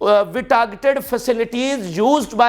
we targeted facilities used by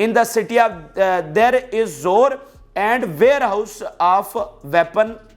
in the city of there is Zor and warehouse of weapon,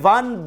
$1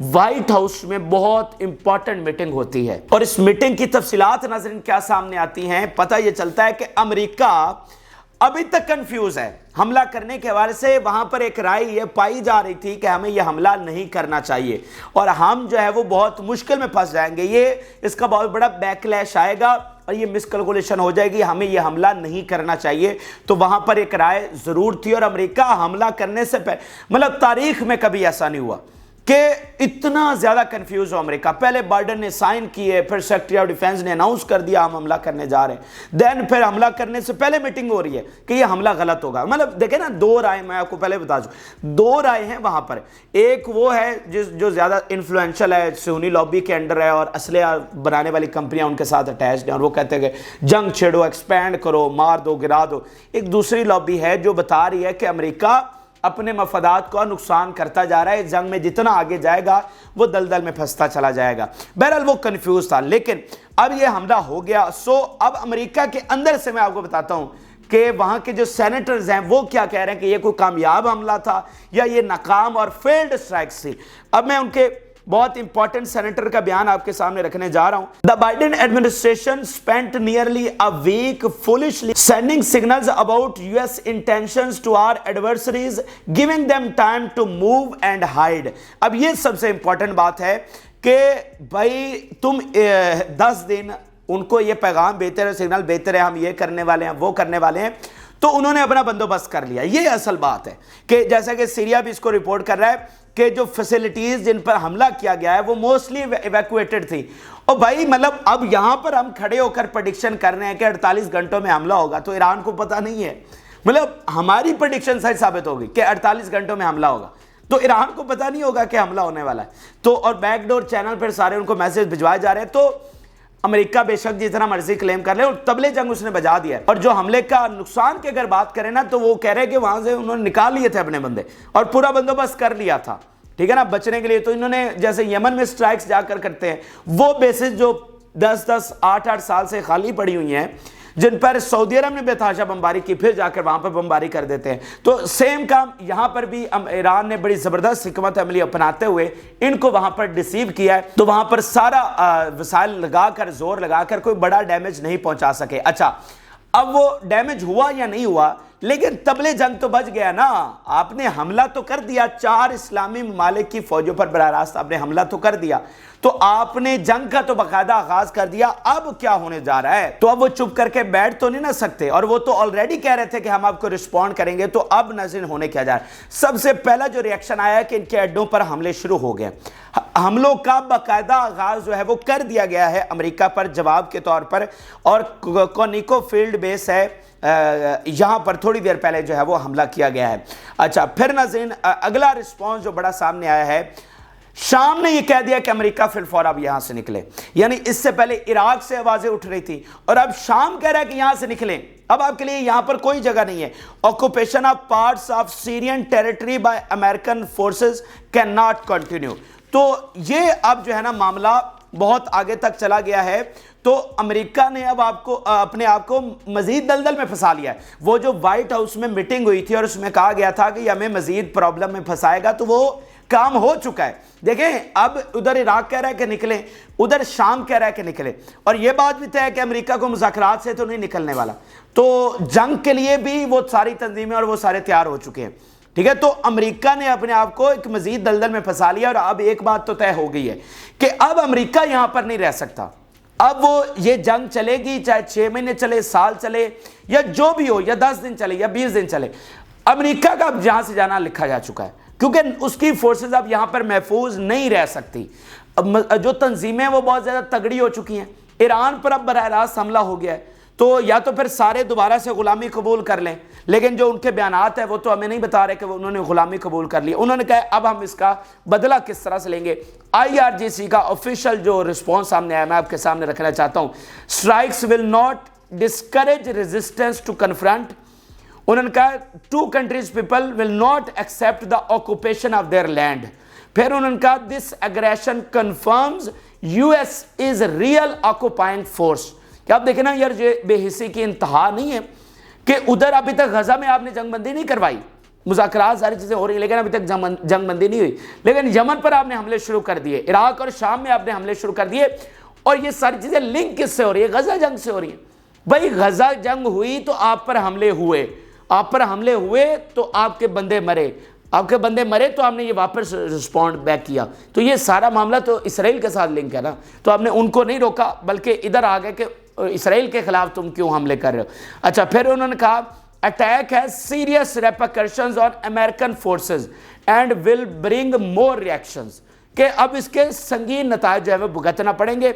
white house میں بہت important meeting ہوتی ہے، اور اس meeting کی تفصیلات ناظرین کیا سامنے آتی ہیں؟ پتہ یہ چلتا ہے کہ امریکہ ابھی تک کنفیوز ہے حملہ کرنے کے حوالے سے۔ وہاں پر ایک رائے یہ پائی جا رہی تھی کہ ہمیں یہ حملہ نہیں کرنا چاہیے اور ہم جو ہے وہ بہت مشکل میں پھنس جائیں گے، اس کا بہت بڑا بیک لیش آئے گا اور یہ مس کیلکولیشن ہو جائے گی، ہمیں یہ حملہ نہیں کرنا چاہیے۔ تو وہاں پر ایک رائے ضرور تھی، اور امریکہ حملہ کرنے سے مطلب تاریخ میں کبھی ایسا نہیں ہوا کہ اتنا زیادہ کنفیوز ہو امریکہ۔ پہلے بائیڈن نے سائن کیے، پھر سیکریٹری آف ڈیفینس نے اناؤنس کر دیا ہم حملہ کرنے جا رہے ہیں، دین پھر حملہ کرنے سے پہلے میٹنگ ہو رہی ہے کہ یہ حملہ غلط ہوگا۔ مطلب دیکھیں نا، دو رائے، میں آپ کو پہلے بتا دوں، دو رائے ہیں وہاں پر۔ ایک وہ ہے جو زیادہ انفلوئنشل ہے، سونی لابی کے انڈر ہے اور اسلحہ بنانے والی کمپنیاں ان کے ساتھ اٹیچڈ ہیں، اور وہ کہتے ہیں کہ جنگ چھیڑو، ایکسپینڈ کرو، مار دو، گرا دو۔ ایک دوسری لابی ہے جو بتا رہی ہے کہ امریکہ اپنے مفادات کو نقصان کرتا جا رہا ہے، جنگ میں جتنا آگے جائے گا وہ دلدل میں پھنستا چلا جائے گا۔ بہرحال وہ کنفیوز تھا، لیکن اب یہ حملہ ہو گیا۔ اب امریکہ کے اندر سے میں آپ کو بتاتا ہوں کہ وہاں کے جو سینیٹرز ہیں وہ کیا کہہ رہے ہیں کہ یہ کوئی کامیاب حملہ تھا یا یہ ناکام اور فیلڈ اسٹرائکس تھی۔ اب میں ان کے بہت امپورٹنٹ سینیٹر کا بیان آپ کے سامنے رکھنے جا رہا ہوں۔ The Biden administration spent nearly a week foolishly sending signals about US intentions to our adversaries, giving them time to move and hide۔ اب یہ سب سے امپورٹنٹ بات ہے کہ بھائی تم 10 دن ان کو یہ پیغام بھیجتے رہے، سگنل بھیجتے رہے، ہم یہ کرنے والے ہیں، وہ کرنے والے ہیں، تو انہوں نے اپنا بندوبست کر لیا۔ یہ اصل بات ہے کہ جیسا کہ سیریا بھی اس کو رپورٹ کر رہا ہے کہ جو فیسلٹیز جن پر حملہ کیا گیا ہے وہ موسٹلی ایویکویٹڈ تھی۔ اور بھائی مطلب اب یہاں پر ہم کھڑے ہو کر پریڈکشن کر رہے ہیں کہ 48 گھنٹوں میں حملہ ہوگا، تو ایران کو پتہ نہیں ہے۔ مطلب ہماری پریڈکشن سچ ثابت ہوگی کہ 48 گھنٹوں میں حملہ ہوگا، تو ایران کو پتہ نہیں ہوگا کہ حملہ ہونے والا ہے۔ تو اور بیک ڈور چینل پر سارے ان کو میسج بھجوائے جا رہے ہیں۔ تو امریکہ بے شک جتنا مرضی کلیم کر لے، اور تبلے جنگ اس نے بجا دیا ہے۔ اور جو حملے کا نقصان کی اگر بات کریں نا، تو وہ کہہ رہے ہیں کہ وہاں سے انہوں نے نکال لیے تھے اپنے بندے اور پورا بندوبست کر لیا تھا، ٹھیک ہے نا، بچنے کے لیے۔ تو انہوں نے جیسے یمن میں سٹرائکس جا کر کرتے ہیں، وہ بیسز جو 10 8 سال سے خالی پڑی ہوئی ہیں، جن پر سعودی عرب نے بے تحاشا بمباری کی، پھر جا کر وہاں پر بمباری کر دیتے ہیں۔ تو سیم کام یہاں پر بھی ایران نے بڑی زبردست حکمت عملی اپناتے ہوئے ان کو وہاں پر ڈیسیو کیا ہے، تو وہاں پر سارا وسائل لگا کر، زور لگا کر کوئی بڑا ڈیمیج نہیں پہنچا سکے۔ اچھا، اب وہ ڈیمیج ہوا یا نہیں ہوا، لیکن تبلے جنگ تو بچ گیا نا۔ آپ نے حملہ تو کر دیا، 4 اسلامی ممالک کی فوجوں پر براہ راست آپ نے حملہ تو کر دیا، تو آپ نے جنگ کا تو باقاعدہ آغاز کر دیا۔ اب کیا ہونے جا رہا ہے؟ تو اب وہ چپ کر کے بیٹھ تو نہیں نہ سکتے، اور وہ تو آلریڈی کہہ رہے تھے کہ ہم آپ کو رسپونڈ کریں گے۔ تو اب ناظرین ہونے کیا جا رہا ہے؟ سب سے پہلا جو ریاکشن آیا ہے کہ ان کے اڈوں پر حملے شروع ہو گئے۔ حملوں کا باقاعدہ آغاز جو ہے وہ کر دیا گیا ہے امریکہ پر جواب کے طور پر، اور کونیکو فیلڈ بیس ہے یہاں پر تھوڑی دیر پہلے جو ہے وہ حملہ کیا گیا ہے۔ اچھا، پھر ناظرین اگلا رسپانس جو بڑا سامنے آیا ہے، شام نے یہ کہہ دیا کہ امریکہ فی الفور اب یہاں سے نکلے۔ یعنی اس سے پہلے عراق سے آوازیں اٹھ رہی تھی، اور اب شام کہہ رہا ہے کہ یہاں سے نکلیں، اب آپ کے لیے یہاں پر کوئی جگہ نہیں ہے۔ Occupation of parts of Syrian territory by American forces can not continue. تو یہ اب جو ہے نا معاملہ بہت آگے تک چلا گیا ہے۔ تو امریکہ نے اب اپنے آپ کو مزید دلدل میں پھنسا لیا ہے۔ وہ جو وائٹ ہاؤس میں میٹنگ ہوئی تھی اور اس میں کہا گیا تھا کہ یہ ہمیں مزید پرابلم میں پھنسائے گا، تو وہ کام ہو چکا ہے۔ دیکھیں، اب ادھر عراق کہہ رہا ہے کہ نکلیں، ادھر شام کہہ رہا ہے کہ نکلیں، اور یہ بات بھی طے ہے کہ امریکہ کو مذاکرات سے تو نہیں نکلنے والا۔ تو جنگ کے لیے بھی وہ ساری تنظیمیں اور وہ سارے تیار ہو چکے ہیں، ٹھیک ہے۔ تو امریکہ نے اپنے آپ کو ایک مزید دلدل میں پھنسا لیا، اور اب ایک بات تو طے ہو گئی ہے کہ اب امریکہ یہاں پر نہیں رہ سکتا۔ اب وہ یہ جنگ چلے گی، چاہے 6 مہینے چلے، سال چلے، یا جو بھی ہو، یا 10 دن چلے یا 20 دن چلے، امریکہ کا اب جہاں سے جانا لکھا جا چکا ہے، کیونکہ اس کی فورسز اب یہاں پر محفوظ نہیں رہ سکتی۔ جو تنظیمیں وہ بہت زیادہ تگڑی ہو چکی ہیں، ایران پر اب براہ راست حملہ ہو گیا ہے، تو یا تو پھر سارے دوبارہ سے غلامی قبول کر لیں، لیکن جو ان کے بیانات ہیں وہ تو ہمیں نہیں بتا رہے کہ انہوں نے غلامی قبول کر لی۔ انہوں نے کہا اب ہم اس کا بدلہ کس طرح سے لیں گے۔ IRGC کا آفیشیل جو رسپانس سامنے آیا میں آپ کے سامنے رکھنا چاہتا ہوں۔ Strikes will not discourage resistance to confront. انہوں نے کہا 2 countries people will not accept the occupation of their land۔ پھر انہوں نے کہا this aggression confirms US is real occupying force۔ کیا آپ دیکھیں نا یار، یہ بے حسی کی انتہا نہیں ہے کہ ادھر ابھی تک غزہ میں آپ نے جنگ بندی نہیں کروائی، مذاکرات ساری چیزیں ہو رہی ہیں لیکن ابھی تک جنگ بندی نہیں ہوئی، لیکن یمن پر آپ نے حملے شروع کر دیے، عراق اور شام میں آپ نے حملے شروع کر دیے، اور یہ ساری چیزیں لنک کس سے ہو رہی ہے؟ غزہ جنگ سے ہو رہی ہیں۔ بھائی غزہ جنگ ہوئی تو آپ پر حملے ہوئے، آپ پر حملے ہوئے تو آپ کے بندے مرے، آپ کے بندے مرے تو آپ نے یہ واپس رسپونڈ بیک کیا، تو یہ سارا معاملہ تو اسرائیل کے ساتھ لنک ہے نا، تو آپ نے ان کو نہیں روکا بلکہ ادھر آ گئے کہ اسرائیل کے خلاف تم کیوں حملے کر رہے ہو۔ اچھا پھر انہوں نے کہا attack has serious repercussions on American forces and will bring more reactions, کہ اب اس کے سنگین نتائج جو ہے وہ بھگتنا پڑیں گے۔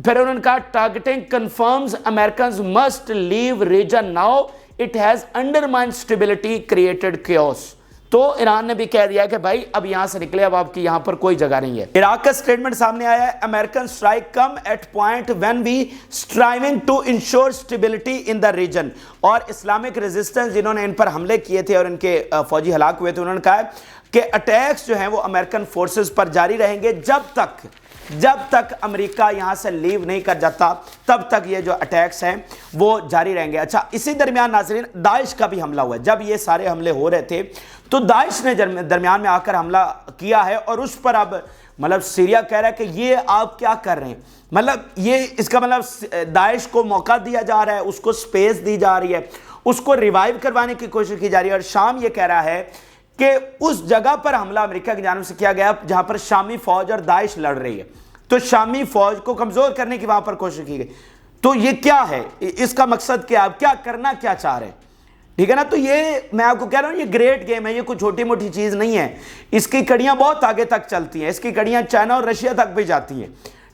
پھر انہوں نے کہا targeting confirms Americans must leave region now it has undermined stability created chaos, تو ایران نے بھی کہہ دیا کہ بھائی اب یہاں سے نکلے، اب آپ کی یہاں پر کوئی جگہ نہیں ہے۔ عراق کا سٹیٹمنٹ سامنے آیا ہے، American strike come at point when we striving to ensure stability in the region, اور اسلامک ریزسٹنس جنہوں نے ان پر حملے کیے تھے اور ان کے فوجی ہلاک ہوئے تھے، انہوں نے کہا کہ اٹیکس جو ہیں وہ امریکن فورسز پر جاری رہیں گے جب تک امریکہ یہاں سے لیو نہیں کر جاتا، تب تک یہ جو اٹیکس ہیں وہ جاری رہیں گے۔ اچھا اسی درمیان ناظرین داعش کا بھی حملہ ہوا ہے، جب یہ سارے حملے ہو رہے تھے تو داعش نے درمیان میں آ کر حملہ کیا ہے، اور اس پر اب مطلب سیریا کہہ رہا ہے کہ یہ آپ کیا کر رہے ہیں، مطلب یہ اس کا مطلب داعش کو موقع دیا جا رہا ہے، اس کو سپیس دی جا رہی ہے، اس کو ریوائیو کروانے کی کوشش کی جا رہی ہے، اور شام یہ کہہ رہا ہے کہ اس جگہ پر حملہ امریکہ کی جانب سے کیا گیا جہاں پر شامی فوج اور داعش لڑ رہی ہے، تو شامی فوج کو کمزور کرنے کی وہاں پر کوشش کی گئی۔ تو یہ کیا ہے، اس کا مقصد کیا، آپ کیا کرنا کیا چاہ رہے ہیں، ٹھیک ہے نا؟ تو یہ میں آپ کو کہہ رہا ہوں یہ گریٹ گیم ہے، یہ کوئی چھوٹی موٹی چیز نہیں ہے، اس کی کڑیاں بہت آگے تک چلتی ہیں، اس کی کڑیاں چائنا اور رشیا تک بھی جاتی ہیں،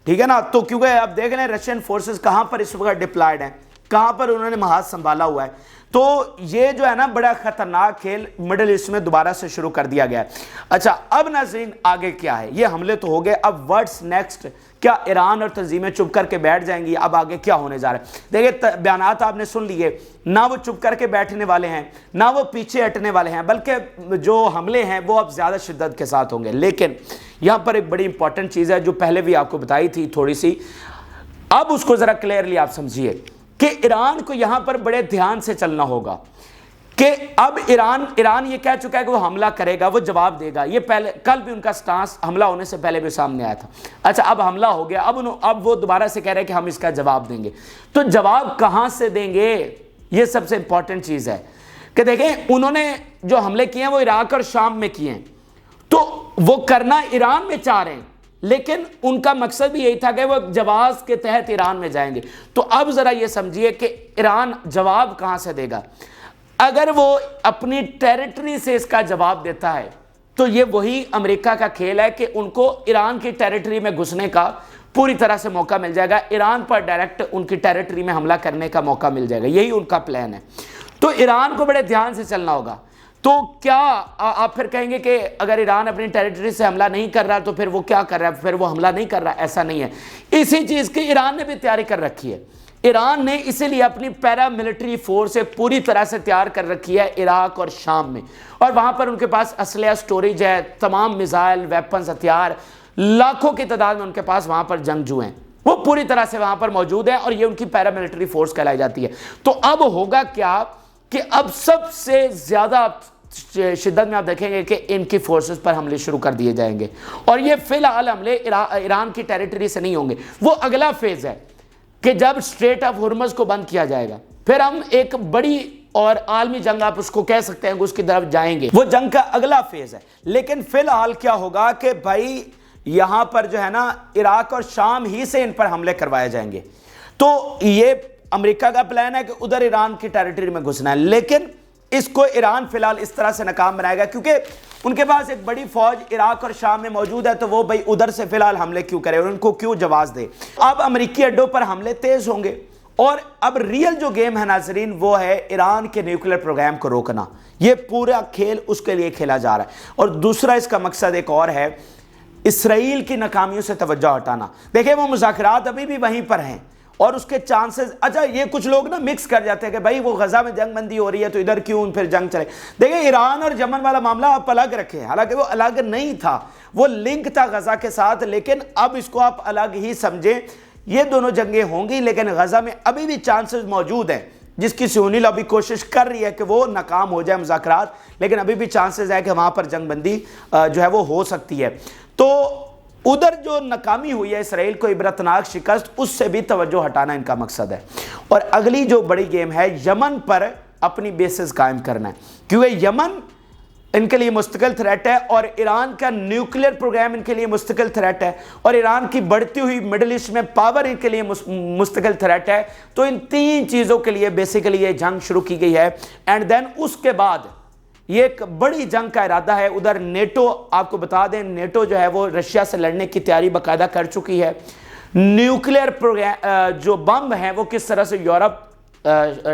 ٹھیک ہے نا؟ تو کیونکہ آپ دیکھ رہے ہیں رشین فورسز کہاں پر اس وقت ڈپلائیڈ ہیں، کہاں پر انہوں نے محاذ سنبھالا ہوا ہے، تو یہ جو ہے نا بڑا خطرناک کھیل مڈل ایسٹ میں دوبارہ سے شروع کر دیا گیا ہے۔ اچھا اب ناظرین آگے کیا ہے، یہ حملے تو ہو گئے، اب ورڈز نیکسٹ، کیا ایران اور تنظیمیں چپ کر کے بیٹھ جائیں گی؟ اب آگے کیا ہونے جا رہا ہے؟ دیکھیں بیانات آپ نے سن لیے، نہ وہ چپ کر کے بیٹھنے والے ہیں نہ وہ پیچھے ہٹنے والے ہیں، بلکہ جو حملے ہیں وہ اب زیادہ شدت کے ساتھ ہوں گے۔ لیکن یہاں پر ایک بڑی امپورٹنٹ چیز ہے جو پہلے بھی آپ کو بتائی تھی تھوڑی سی، اب اس کو ذرا کلیئرلی آپ سمجھیے کہ ایران کو یہاں پر بڑے دھیان سے چلنا ہوگا کہ اب ایران یہ کہہ چکا ہے کہ وہ حملہ کرے گا، وہ جواب دے گا، یہ پہلے کل بھی ان کا سٹانس حملہ ہونے سے پہلے بھی سامنے آیا تھا۔ اچھا اب حملہ ہو گیا، اب وہ دوبارہ سے کہہ رہے ہیں کہ ہم اس کا جواب دیں گے، تو جواب کہاں سے دیں گے؟ یہ سب سے امپورٹنٹ چیز ہے کہ دیکھیں انہوں نے جو حملے کیے ہیں وہ عراق اور شام میں کیے ہیں، تو وہ کرنا ایران میں چاہ رہے ہیں، لیکن ان کا مقصد بھی یہی تھا کہ وہ جواز کے تحت ایران میں جائیں گے۔ تو اب ذرا یہ سمجھیے کہ ایران جواب کہاں سے دے گا؟ اگر وہ اپنی ٹیریٹری سے اس کا جواب دیتا ہے تو یہ وہی امریکہ کا کھیل ہے کہ ان کو ایران کی ٹیریٹری میں گھسنے کا پوری طرح سے موقع مل جائے گا، ایران پر ڈائریکٹ ان کی ٹیریٹری میں حملہ کرنے کا موقع مل جائے گا، یہی ان کا پلان ہے۔ تو ایران کو بڑے دھیان سے چلنا ہوگا۔ تو کیا آپ پھر کہیں گے کہ اگر ایران اپنی ٹیریٹری سے حملہ نہیں کر رہا تو پھر وہ کیا کر رہا ہے؟ پھر وہ حملہ نہیں کر رہا، ایسا نہیں ہے۔ اسی چیز کی ایران نے بھی تیاری کر رکھی ہے، ایران نے اسی لیے اپنی پیرا ملٹری فورس پوری طرح سے تیار کر رکھی ہے عراق اور شام میں، اور وہاں پر ان کے پاس اسلحہ سٹوریج ہے، تمام میزائل ویپنز ہتھیار لاکھوں کی تعداد میں ان کے پاس وہاں پر جنگجو ہیں، وہ پوری طرح سے وہاں پر موجود ہیں، اور یہ ان کی پیرا ملٹری فورس کہلائی جاتی ہے۔ تو اب ہوگا کیا کہ اب سب سے زیادہ شدت میں آپ دیکھیں گے کہ ان کی فورسز پر حملے شروع کر دیے جائیں گے، اور یہ فی الحال حملے ایران کی ٹیریٹری سے نہیں ہوں گے، وہ اگلا فیز ہے کہ جب اسٹریٹ آف ہرمز کو بند کیا جائے گا پھر ہم ایک بڑی اور عالمی جنگ آپ اس کو کہہ سکتے ہیں کہ اس کی طرف جائیں گے، وہ جنگ کا اگلا فیز ہے۔ لیکن فی الحال کیا ہوگا کہ بھائی یہاں پر جو ہے نا عراق اور شام ہی سے ان پر حملے کروائے جائیں گے، تو یہ امریکہ کا پلان ہے کہ ادھر ایران کی ٹیریٹری میں گھسنا ہے، لیکن اس کو ایران فی الحال اس طرح سے ناکام بنائے گا کیونکہ ان کے پاس ایک بڑی فوج عراق اور شام میں موجود ہے، تو وہ بھائی ادھر سے فی الحال حملے کیوں کرے اور ان کو کیوں جواز دے۔ اب امریکی اڈوں پر حملے تیز ہوں گے، اور اب ریل جو گیم ہے ناظرین وہ ہے ایران کے نیوکلیر پروگرام کو روکنا، یہ پورا کھیل اس کے لیے کھیلا جا رہا ہے۔ اور دوسرا اس کا مقصد ایک اور ہے، اسرائیل کی ناکامیوں سے توجہ ہٹانا۔ دیکھیں وہ مذاکرات ابھی بھی وہیں پر ہیں اور اس کے چانسز، اچھا یہ کچھ لوگ نا مکس کر جاتے ہیں کہ بھائی وہ غزہ میں جنگ بندی ہو رہی ہے تو ادھر کیوں پھر جنگ چلے۔ دیکھیں ایران اور یمن والا معاملہ آپ الگ رکھیں، حالانکہ وہ الگ نہیں تھا، وہ لنک تھا غزہ کے ساتھ، لیکن اب اس کو آپ الگ ہی سمجھیں، یہ دونوں جنگیں ہوں گی، لیکن غزہ میں ابھی بھی چانسز موجود ہیں جس کی صہیونی لابی کوشش کر رہی ہے کہ وہ ناکام ہو جائے مذاکرات، لیکن ابھی بھی چانسز ہے کہ وہاں پر جنگ بندی جو ہے وہ ہو سکتی ہے۔ تو ادھر جو ناکامی ہوئی ہے اسرائیل کو عبرتناک شکست، اس سے بھی توجہ ہٹانا ان کا مقصد ہے۔ اور اگلی جو بڑی گیم ہے یمن پر اپنی بیسز قائم کرنا ہے، کیونکہ یمن ان کے لیے مستقل تھریٹ ہے، اور ایران کا نیوکلیئر پروگرام ان کے لیے مستقل تھریٹ ہے، اور ایران کی بڑھتی ہوئی مڈل ایسٹ میں پاور ان کے لیے مستقل تھریٹ ہے۔ تو ان تین چیزوں کے لیے بیسیکلی یہ جنگ شروع کی گئی ہے، اینڈ دین اس کے بعد یہ ایک بڑی جنگ کا ارادہ ہے۔ ادھر نیٹو، آپ کو بتا دیں نیٹو جو ہے وہ رشیا سے لڑنے کی تیاری باقاعدہ کر چکی ہے۔ نیوکلیئر پروگرام جو بم ہیں وہ کس طرح سے یورپ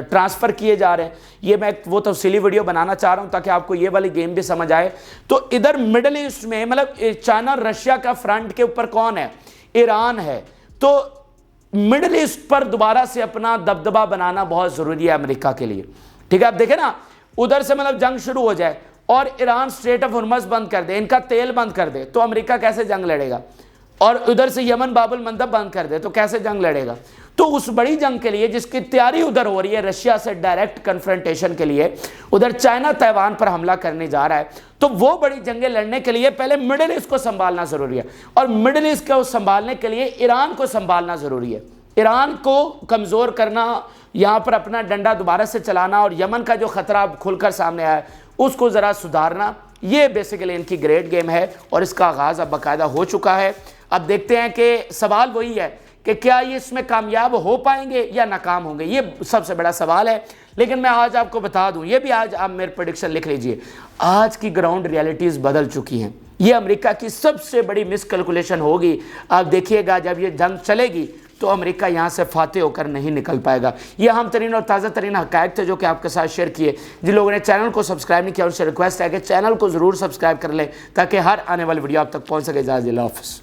ٹرانسفر کیے جا رہے ہیں، یہ میں وہ تفصیلی ویڈیو بنانا چاہ رہا ہوں تاکہ آپ کو یہ والی گیم بھی سمجھ آئے۔ تو ادھر مڈل ایسٹ میں مطلب چائنا رشیا کا فرنٹ کے اوپر کون ہے؟ ایران ہے۔ تو مڈل ایسٹ پر دوبارہ سے اپنا دبدبہ بنانا بہت ضروری ہے امریکہ کے لیے، ٹھیک ہے۔ آپ دیکھیں نا، ادھر سے مطلب جنگ شروع ہو جائے اور ایران اسٹریٹ آف ہرمز بند کر دے، ان کا تیل بند کر دے، تو امریکہ کیسے جنگ لڑے گا؟ اور ادھر سے یمن باب المندب بند کر دے تو کیسے جنگ لڑے گا؟ تو اس بڑی جنگ کے لیے جس کی تیاری ادھر ہو رہی ہے رشیا سے ڈائریکٹ کنفرنٹیشن کے لیے، ادھر چائنا تائیوان پر حملہ کرنے جا رہا ہے، تو وہ بڑی جنگیں لڑنے کے لیے پہلے مڈل ایسٹ کو سنبھالنا ضروری ہے، اور مڈل ایسٹ کو سنبھالنے کے لیے ایران کو سنبھالنا ضروری ہے۔ ایران کو کمزور کرنا، یہاں پر اپنا ڈنڈا دوبارہ سے چلانا، اور یمن کا جو خطرہ کھل کر سامنے آیا ہے اس کو ذرا سدھارنا، یہ بیسیکلی ان کی گریٹ گیم ہے، اور اس کا آغاز اب باقاعدہ ہو چکا ہے۔ اب دیکھتے ہیں کہ سوال وہی ہے کہ کیا یہ اس میں کامیاب ہو پائیں گے یا ناکام ہوں گے، یہ سب سے بڑا سوال ہے۔ لیکن میں آج آپ کو بتا دوں، یہ بھی آج آپ میرے پریڈکشن لکھ لیجئے، آج کی گراؤنڈ ریالٹیز بدل چکی ہیں۔ یہ امریکہ کی سب سے بڑی مس کیلکولیشن ہوگی۔ آپ دیکھیے گا جب یہ جنگ چلے گی تو امریکہ یہاں سے فاتح ہو کر نہیں نکل پائے گا۔ یہ اہم ترین اور تازہ ترین حقائق تھے جو کہ آپ کے ساتھ شیئر کیے۔ جن لوگوں نے چینل کو سبسکرائب نہیں کیا ان سے ریکویسٹ ہے کہ چینل کو ضرور سبسکرائب کر لیں تاکہ ہر آنے والی ویڈیو آپ تک پہنچ سکے۔ اجازت اللہ حافظ۔